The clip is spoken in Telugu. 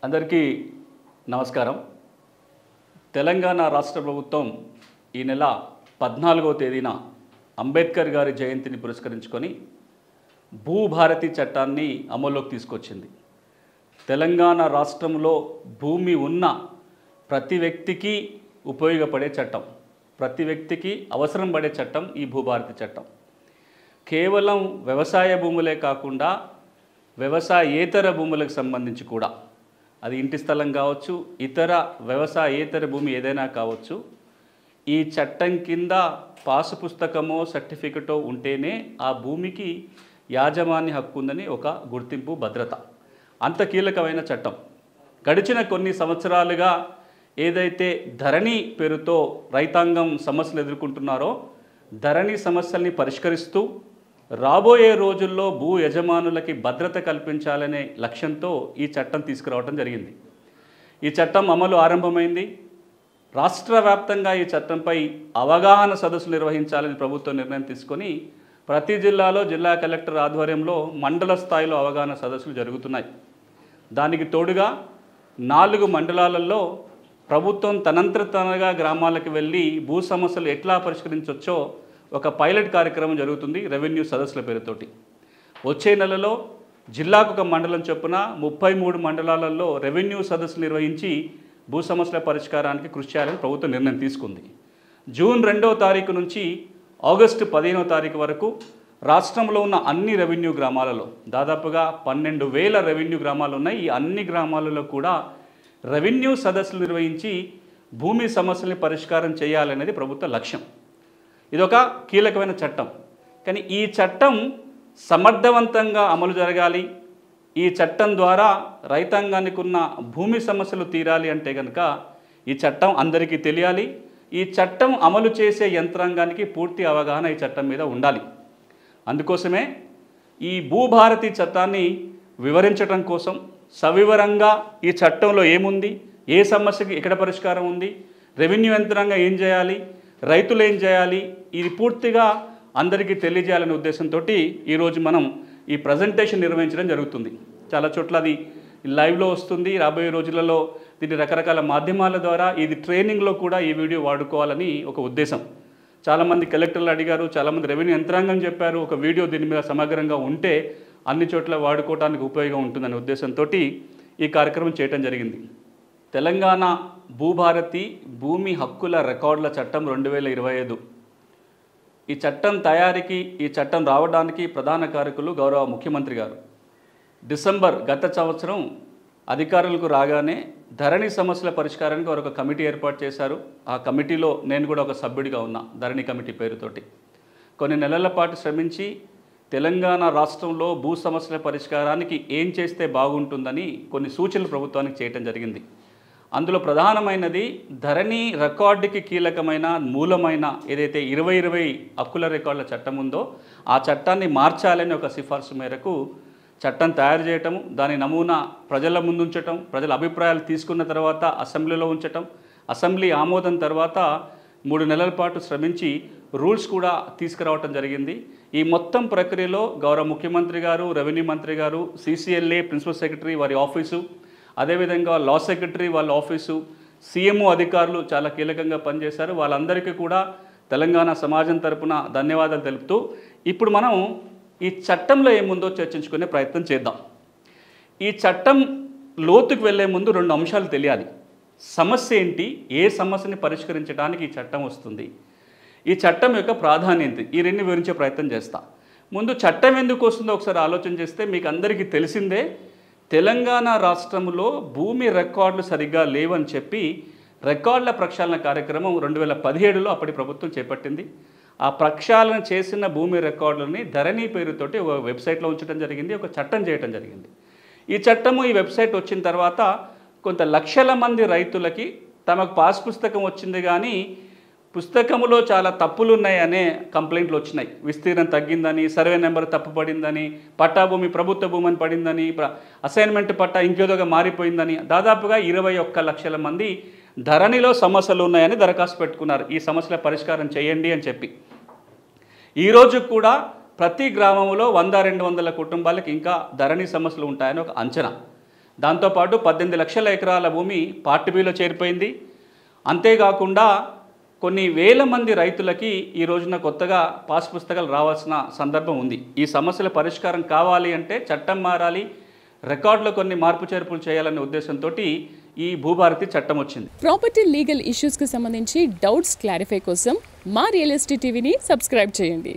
అందరికీ నమస్కారం. తెలంగాణ రాష్ట్ర ప్రభుత్వం ఈ నెల 14వ తేదీన అంబేద్కర్ గారి జయంతిని పురస్కరించుకొని భూభారతి చట్టాన్ని అమల్లోకి తీసుకొచ్చింది. తెలంగాణ రాష్ట్రంలో భూమి ఉన్న ప్రతి వ్యక్తికి ఉపయోగపడే చట్టం, ప్రతి వ్యక్తికి అవసరం పడే చట్టం ఈ భూభారతి చట్టం. కేవలం వ్యవసాయ భూములే కాకుండా వ్యవసాయేతర భూములకు సంబంధించి కూడా, అది ఇంటి స్థలం కావచ్చు, ఇతర వ్యవసాయేతర భూమి ఏదైనా కావచ్చు, ఈ చట్టం కింద పాసు పుస్తకమో సర్టిఫికెటో ఉంటేనే ఆ భూమికి యాజమాన్య హక్కు ఉందని ఒక గుర్తింపు, భద్రత. అంత కీలకమైన చట్టం. గడిచిన కొన్ని సంవత్సరాలుగా ఏదైతే ధరణి పేరుతో రైతాంగం సమస్యలు ఎదుర్కొంటున్నారో, ధరణి సమస్యల్ని పరిష్కరిస్తూ రాబోయే రోజుల్లో భూ యజమానులకి భద్రత కల్పించాలనే లక్ష్యంతో ఈ చట్టం తీసుకురావడం జరిగింది. ఈ చట్టం అమలు ఆరంభమైంది. రాష్ట్ర వ్యాప్తంగా ఈ చట్టంపై అవగాహన సదస్సులు నిర్వహించాలని ప్రభుత్వం నిర్ణయం తీసుకొని ప్రతి జిల్లాలో జిల్లా కలెక్టర్ ఆధ్వర్యంలో మండల స్థాయిలో అవగాహన సదస్సులు జరుగుతున్నాయి. దానికి తోడుగా 4 మండలాలలో ప్రభుత్వం తనంతగా గ్రామాలకు వెళ్ళి భూ సమస్యలు ఎట్లా పరిష్కరించవచ్చో ఒక పైలట్ కార్యక్రమం జరుగుతుంది, రెవెన్యూ సదస్సుల పేరుతోటి. వచ్చే నెలలో జిల్లాకు ఒక మండలం చొప్పున 33 మండలాలలో రెవెన్యూ సదస్సులు నిర్వహించి భూ సమస్యల పరిష్కారానికి కృషి చేయాలని ప్రభుత్వం నిర్ణయం తీసుకుంది. జూన్ 2వ తారీఖు నుంచి ఆగస్టు 15వ తారీఖు వరకు రాష్ట్రంలో ఉన్న అన్ని రెవెన్యూ గ్రామాలలో దాదాపుగా 12,000 రెవెన్యూ గ్రామాలు ఉన్నాయి. ఈ అన్ని గ్రామాలలో కూడా రెవెన్యూ సదస్సులు నిర్వహించి భూమి సమస్యల్ని పరిష్కారం చేయాలనేది ప్రభుత్వ లక్ష్యం. ఇదొక కీలకమైన చట్టం. కానీ ఈ చట్టం సమర్థవంతంగా అమలు జరగాలి, ఈ చట్టం ద్వారా రైతాంగానికి ఉన్న భూమి సమస్యలు తీరాలి అంటే కనుక ఈ చట్టం అందరికీ తెలియాలి. ఈ చట్టం అమలు చేసే యంత్రాంగానికి పూర్తి అవగాహన ఈ చట్టం మీద ఉండాలి. అందుకోసమే ఈ భూభారతి చట్టాన్ని వివరించడం కోసం సవివరంగా ఈ చట్టంలో ఏముంది, ఏ సమస్యకి ఎక్కడ పరిష్కారం ఉంది, రెవెన్యూ యంత్రాంగం ఏం చేయాలి, రైతులు ఏం చేయాలి, ఇది పూర్తిగా అందరికీ తెలియజేయాలనే ఉద్దేశంతో ఈరోజు మనం ఈ ప్రజెంటేషన్ నిర్వహించడం జరుగుతుంది. చాలా చోట్ల అది లైవ్లో వస్తుంది. రాబోయే రోజులలో దీన్ని రకరకాల మాధ్యమాల ద్వారా ఇది ట్రైనింగ్లో కూడా ఈ వీడియో వాడుకోవాలని ఒక ఉద్దేశం. చాలామంది కలెక్టర్లు అడిగారు, చాలామంది రెవెన్యూ యంత్రాంగం చెప్పారు, ఒక వీడియో దీని మీద సమగ్రంగా ఉంటే అన్ని చోట్ల వాడుకోవడానికి ఉపయోగం ఉంటుందనే ఉద్దేశంతో ఈ కార్యక్రమం చేయడం జరిగింది. తెలంగాణ భూభారతి భూమి హక్కుల రికార్డుల చట్టం 2025. ఈ చట్టం తయారీకి, ఈ చట్టం రావడానికి ప్రధాన కారకులు గౌరవ ముఖ్యమంత్రి గారు. డిసెంబర్ గత సంవత్సరం అధికారులకు రాగానే ధరణి సమస్యల పరిష్కారానికి వారు ఒక కమిటీ ఏర్పాటు చేశారు. ఆ కమిటీలో నేను కూడా ఒక సభ్యుడిగా ఉన్నా, ధరణి కమిటీ పేరుతోటి. కొన్ని నెలల పాటు శ్రమించి తెలంగాణ రాష్ట్రంలో భూ సమస్యల పరిష్కారానికి ఏం చేస్తే బాగుంటుందని కొన్ని సూచనలు ప్రభుత్వానికి చేయటం జరిగింది. అందులో ప్రధానమైనది ధరణి రికార్డుకి కీలకమైన మూలమైన ఏదైతే 2020 హక్కుల రికార్డుల చట్టం ఉందో ఆ చట్టాన్ని మార్చాలని ఒక సిఫార్సు మేరకు చట్టం తయారు చేయటము, దాని నమూనా ప్రజల ముందు ఉంచటం, ప్రజల అభిప్రాయాలు తీసుకున్న తర్వాత అసెంబ్లీలో ఉంచటం, అసెంబ్లీ ఆమోదం తర్వాత 3 నెలల పాటు శ్రమించి రూల్స్ కూడా తీసుకురావటం జరిగింది. ఈ మొత్తం ప్రక్రియలో గౌరవ ముఖ్యమంత్రి గారు, రెవెన్యూ మంత్రి గారు, CCLA ప్రిన్సిపల్ సెక్రటరీ వారి ఆఫీసు, అదేవిధంగా లా సెక్రటరీ వాళ్ళ ఆఫీసు, CMO అధికారులు చాలా కీలకంగా పనిచేశారు. వాళ్ళందరికీ కూడా తెలంగాణ సమాజం తరపున ధన్యవాదాలు తెలుపుతూ ఇప్పుడు మనం ఈ చట్టంలో ఏముందో చర్చించుకునే ప్రయత్నం చేద్దాం. ఈ చట్టం లోతుకు వెళ్ళే ముందు 2 అంశాలు తెలియాలి. సమస్య ఏంటి, ఏ సమస్యని పరిష్కరించడానికి ఈ చట్టం వస్తుంది, ఈ చట్టం యొక్క ప్రాధాన్యత, ఈ 2 వివరించే ప్రయత్నం చేస్తా. ముందు చట్టం ఎందుకు వస్తుందో ఒకసారి ఆలోచన చేస్తే మీకు అందరికీ తెలిసిందే, తెలంగాణ రాష్ట్రంలో భూమి రికార్డులు సరిగ్గా లేవని చెప్పి రికార్డుల ప్రక్షాళన కార్యక్రమం 2017లో అప్పటి ప్రభుత్వం చేపట్టింది. ఆ ప్రక్షాళన చేసిన భూమి రికార్డులని ధరణి పేరుతోటి ఒక వెబ్సైట్లో ఉంచడం జరిగింది, ఒక చట్టం చేయడం జరిగింది. ఈ చట్టము, ఈ వెబ్సైట్ వచ్చిన తర్వాత కొంత లక్షల మంది రైతులకి తమకు పాస్ పుస్తకం వచ్చింది కానీ పుస్తకములో చాలా తప్పులు ఉన్నాయనే కంప్లైంట్లు వచ్చినాయి. విస్తీర్ణం తగ్గిందని, సర్వే నెంబర్ తప్పుపడిందని, పట్టా భూమి ప్రభుత్వ భూమి అని పడిందని, అసైన్మెంట్ పట్టా ఇంకేదోగా మారిపోయిందని దాదాపుగా 21 లక్షల మంది ధరణిలో సమస్యలు ఉన్నాయని దరఖాస్తు పెట్టుకున్నారు. ఈ సమస్యల పరిష్కారం చేయండి అని చెప్పి. ఈరోజు కూడా ప్రతి గ్రామంలో 100-200 కుటుంబాలకు ఇంకా ధరణి సమస్యలు ఉంటాయని ఒక అంచనా. దాంతోపాటు 18 లక్షల ఎకరాల భూమి పార్ట్ బిలో చేరిపోయింది. అంతేకాకుండా కొన్ని వేల మంది రైతులకి ఈ రోజున కొత్తగా పాస్ పుస్తకాలు రావాల్సిన సందర్భం ఉంది. ఈ సమస్యల పరిష్కారం కావాలి అంటే చట్టం మారాలి, రికార్డులో కొన్ని మార్పు చేర్పులు చేయాలనే ఉద్దేశంతో ఈ భూభారతి చట్టం వచ్చింది. ప్రాపర్టీ లీగల్ ఇష్యూస్కి సంబంధించి డౌట్స్ క్లారిఫై కోసం మా రియల్ ఎస్టేట్ టీవీని సబ్స్క్రైబ్ చేయండి.